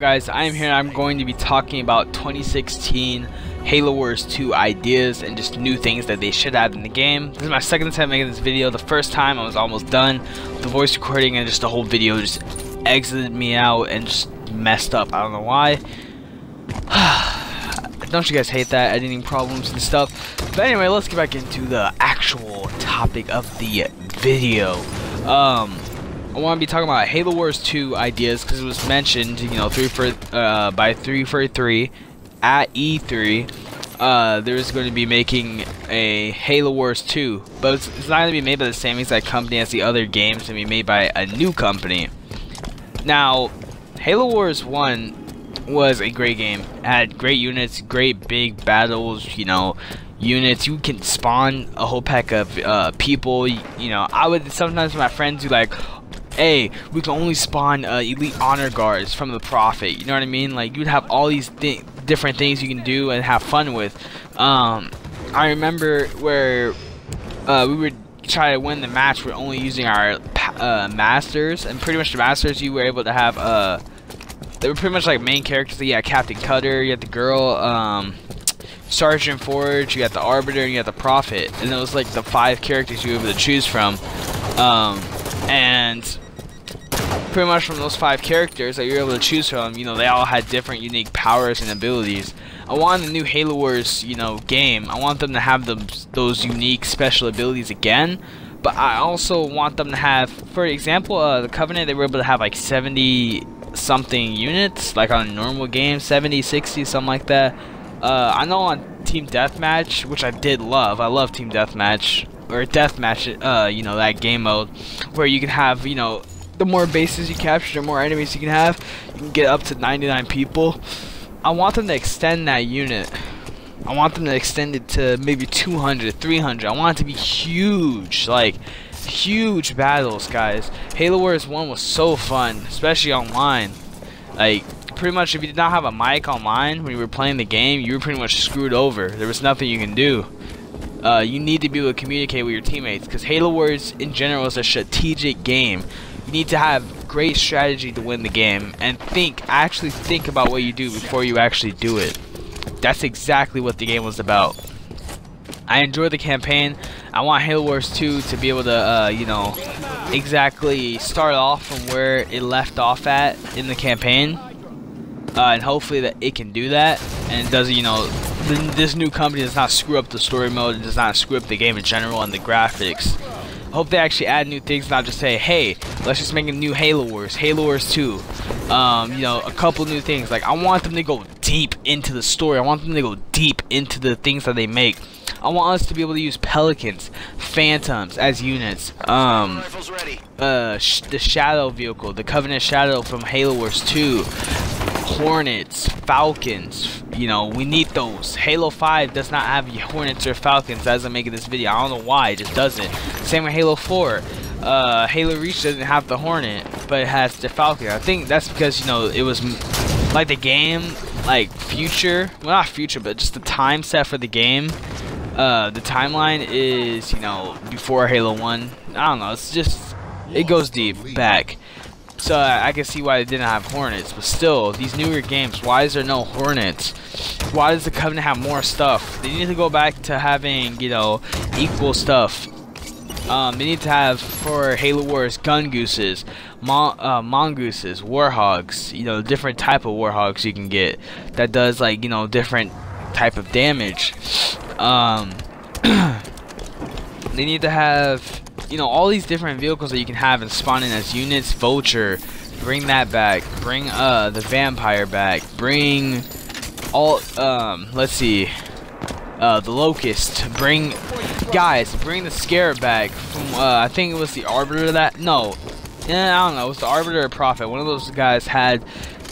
Guys, I am here and I'm going to be talking about 2016 Halo Wars 2 ideas and just new things that they should add in the game. This is my second time making this video. The first time I was almost done with the voice recording and just the whole video just exited me out and just messed up. I don't know why. Don't you guys hate that? Editing problems and stuff. But anyway, let's get back into the actual topic of the video. I want to be talking about Halo Wars 2 ideas because it was mentioned, you know, by 343 at E3. There's going to be making a Halo Wars 2, but it's not going to be made by the same exact company as the other games. It's going to be made by a new company. Now, Halo Wars 1 was a great game. It had great units, great big battles, you know, units. You can spawn a whole pack of people. You know, I would sometimes my friends do like, hey, we can only spawn elite honor guards from the Prophet. You know what I mean? Like, you'd have all these different things you can do and have fun with. I remember where we would try to win the match. We're only using our masters, and pretty much the masters you were able to have. They were pretty much like main characters. So you had Captain Cutter, you had the girl, Sergeant Forge, you got the Arbiter, and you got the Prophet. And it was like the 5 characters you were able to choose from. And pretty much from those 5 characters that you're able to choose from, you know, they all had different unique powers and abilities. I want the new Halo Wars, you know, game, I want them to have those unique special abilities again, but I also want them to have, for example, the Covenant, they were able to have like 70 something units, like on a normal game, 70, 60, something like that. I know on Team Deathmatch, which I did love, I love Team Deathmatch, or Deathmatch, you know, that game mode, where you can have, you know, the more bases you capture, the more enemies you can have. You can get up to 99 people. I want them to extend that unit. I want them to extend it to maybe 200, 300. I want it to be huge, like huge battles, guys. Halo Wars 1 was so fun, especially online. Like, pretty much if you did not have a mic online when you were playing the game, you were pretty much screwed over. There was nothing you can do. You need to be able to communicate with your teammates, because Halo Wars in general is a strategic game. You need to have great strategy to win the game, and actually think about what you do before you actually do it. That's exactly what the game was about. I enjoyed the campaign. I want Halo Wars 2 to be able to, you know, exactly start off from where it left off at in the campaign, and hopefully that it can do that, and it doesn't, you know, this new company does not screw up the story mode, it does not screw up the game in general and the graphics. I hope they actually add new things, not just say, hey, let's just make a new Halo Wars 2. You know, a couple new things. Like, I want them to go deep into the story. I want them to go deep into the things that they make. I want us to be able to use Pelicans, Phantoms as units. The Shadow vehicle, the Covenant Shadow from Halo Wars 2. Hornets, Falcons, you know, we need those. Halo 5 does not have Hornets or Falcons as I'm making this video. I don't know why, it just doesn't. Same with Halo 4. Halo Reach doesn't have the Hornet, but it has the Falcon. I think that's because, you know, it was like the game, like future, well, not future, but just the time set for the game. The timeline is, you know, before Halo 1. I don't know, it's just, it goes deep back. So I can see why they didn't have Hornets, but still, these newer games, why is there no Hornets? Why does the Covenant have more stuff? They need to go back to having, you know, equal stuff. They need to have, for Halo Wars, gun gooses, mongooses, warhogs, you know, different type of warhogs you can get that does, like, you know, different type of damage. They need to have, you know, all these different vehicles that you can have and spawn in as units. Vulture, bring that back. Bring the Vampire back. Bring all let's see, the Locust. Bring the Scarab back from I think it was the Arbiter that I don't know, it was the Arbiter or Prophet. One of those guys had,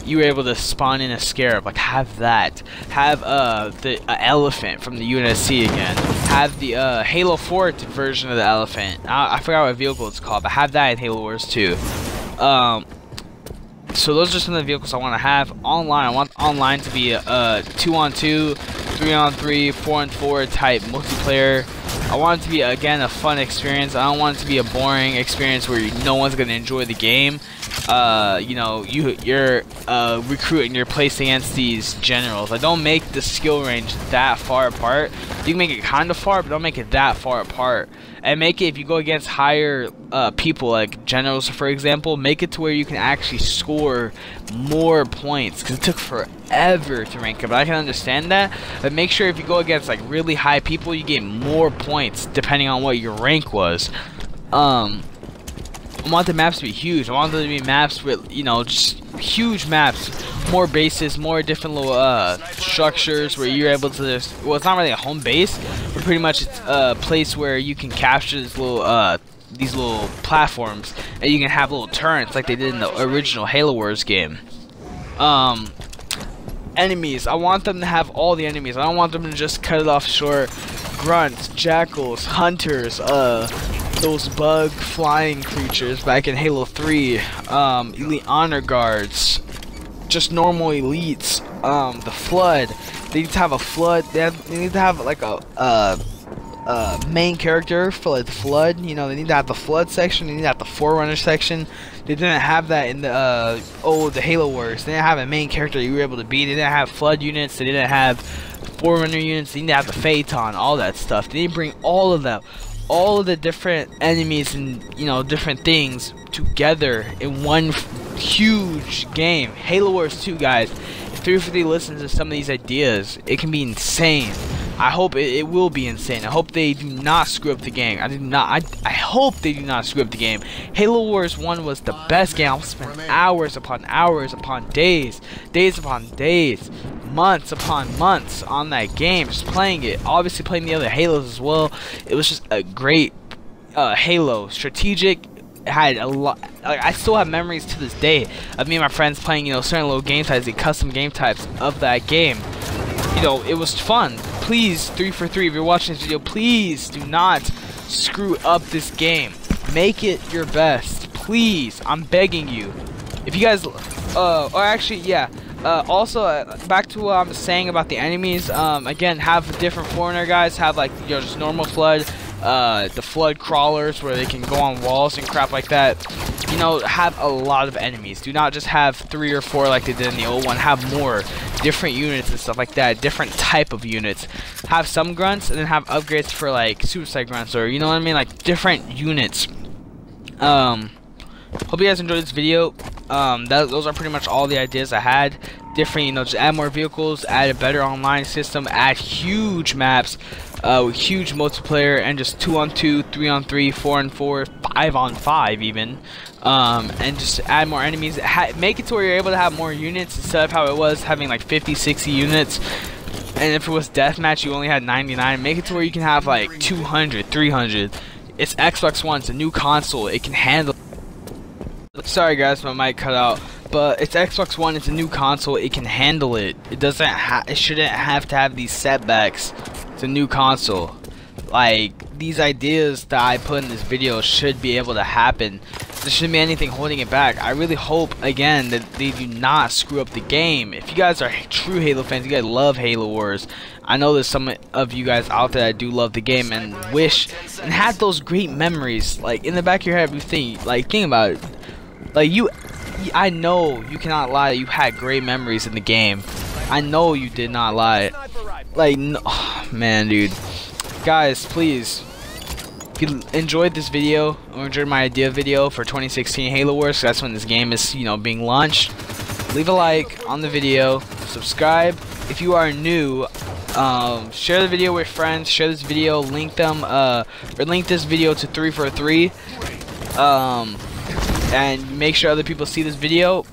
you were able to spawn in a Scarab. Like, have that. Have the Elephant from the UNSC again. Have the Halo 4 version of the Elephant. I forgot what vehicle it's called, but have that in Halo Wars 2. So those are some of the vehicles I want to have. Online, I want online to be a 2-on-2, 3-on-3, 4-on-4 type multiplayer I want it to be, again, a fun experience. I don't want it to be a boring experience where no one's gonna enjoy the game. You know, you're recruiting, you're placed against these generals. Like, don't make the skill range that far apart. You can make it kind of far, but don't make it that far apart. And make it, if you go against higher people, like generals for example, make it to where you can actually score more points, because it took forever to rank up. I can understand that, but make sure if you go against like really high people, you get more points depending on what your rank was. I want the maps to be huge. I want them to be maps with, you know, just huge maps, more bases, more different little structures where you're able to just, well, it's not really a home base, but pretty much it's a place where you can capture this little these little platforms, and you can have little turrets like they did in the original Halo Wars game. Enemies, I want them to have all the enemies. I don't want them to just cut it off short. Grunts, jackals, hunters, those bug flying creatures back in Halo 3, elite honor guards, just normal elites, the flood. They need to have a flood. They need to have like a main character for like the flood. You know, they need to have the flood section. They need to have the forerunner section. They didn't have that in the the Halo Wars. They didn't have a main character you were able to beat. They didn't have flood units. They didn't have forerunner units. They didn't have the phaeton, all that stuff. They didn't bring all of them, all of the different enemies and, you know, different things together in one huge game. Halo Wars 2, guys. If 350 listens to some of these ideas, it can be insane. I hope it will be insane. I hope they do not screw up the game. I hope they do not screw up the game. Halo Wars 1 was the best game. I'll spend hours upon hours upon days, days upon days, months upon months on that game, just playing it. Obviously playing the other Halos as well. It was just a great Halo. Strategic. It had a lot. Like, I still have memories to this day of me and my friends playing, you know, certain little game types, the custom game types of that game. You know, it was fun. Please, 343, if you're watching this video, please do not screw up this game. Make it your best, please. I'm begging you. If you guys, or actually, yeah. Also, back to what I'm saying about the enemies. Again, have different foreigner guys. Have like, you know, just normal flood, the flood crawlers where they can go on walls and crap like that. You know, have a lot of enemies. Do not just have 3 or 4 like they did in the old one. Have more different units and stuff like that. Different type of units. Have some grunts and then have upgrades for like suicide grunts, or you know what I mean, like different units. Hope you guys enjoyed this video. Those are pretty much all the ideas I had. Different, you know, just add more vehicles, add a better online system, add huge maps with huge multiplayer, and just 2-on-2, 3-on-3, 4-on-4, 5-on-5 even. And just add more enemies. Make it to where you're able to have more units instead of how it was having like 50, 60 units. And if it was deathmatch, you only had 99. Make it to where you can have like 200, 300. It's Xbox One. It's a new console. It can handle. Sorry guys, my mic cut out. But it's Xbox One. It's a new console. It can handle it. It doesn't. It shouldn't have to have these setbacks. It's a new console. Like, these ideas that I put in this video should be able to happen. There shouldn't be anything holding it back. I really hope, again, that they do not screw up the game. If you guys are true Halo fans, you guys love Halo Wars. I know there's some of you guys out there that do love the game and wish and had those great memories. Like, in the back of your head, you think about it. Like, I know you cannot lie that you had great memories in the game. I know you did not lie. Like, no, oh, man, dude. Guys, please, if you enjoyed this video or enjoyed my idea video for 2016 Halo Wars, that's when this game is, you know, being launched, leave a like on the video, subscribe if you are new, share the video with friends, share this video, link them, or link this video to 343, and make sure other people see this video.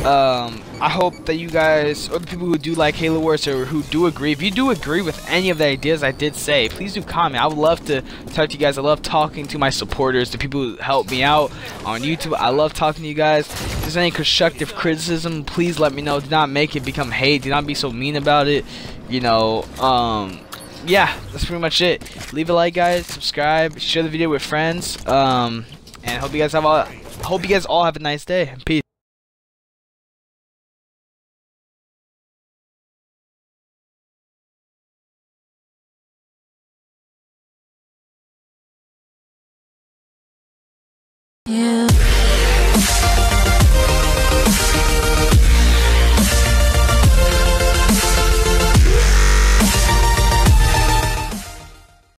I hope that you guys, or the people who do like Halo Wars or who do agree, if you do agree with any of the ideas I did say, please do comment. I would love to talk to you guys. I love talking to my supporters, the people who help me out on YouTube. I love talking to you guys. If there's any constructive criticism, please let me know. Do not make it become hate. Do not be so mean about it. You know, yeah, that's pretty much it. Leave a like, guys. Subscribe. Share the video with friends. And hope you guys all have a nice day. Peace.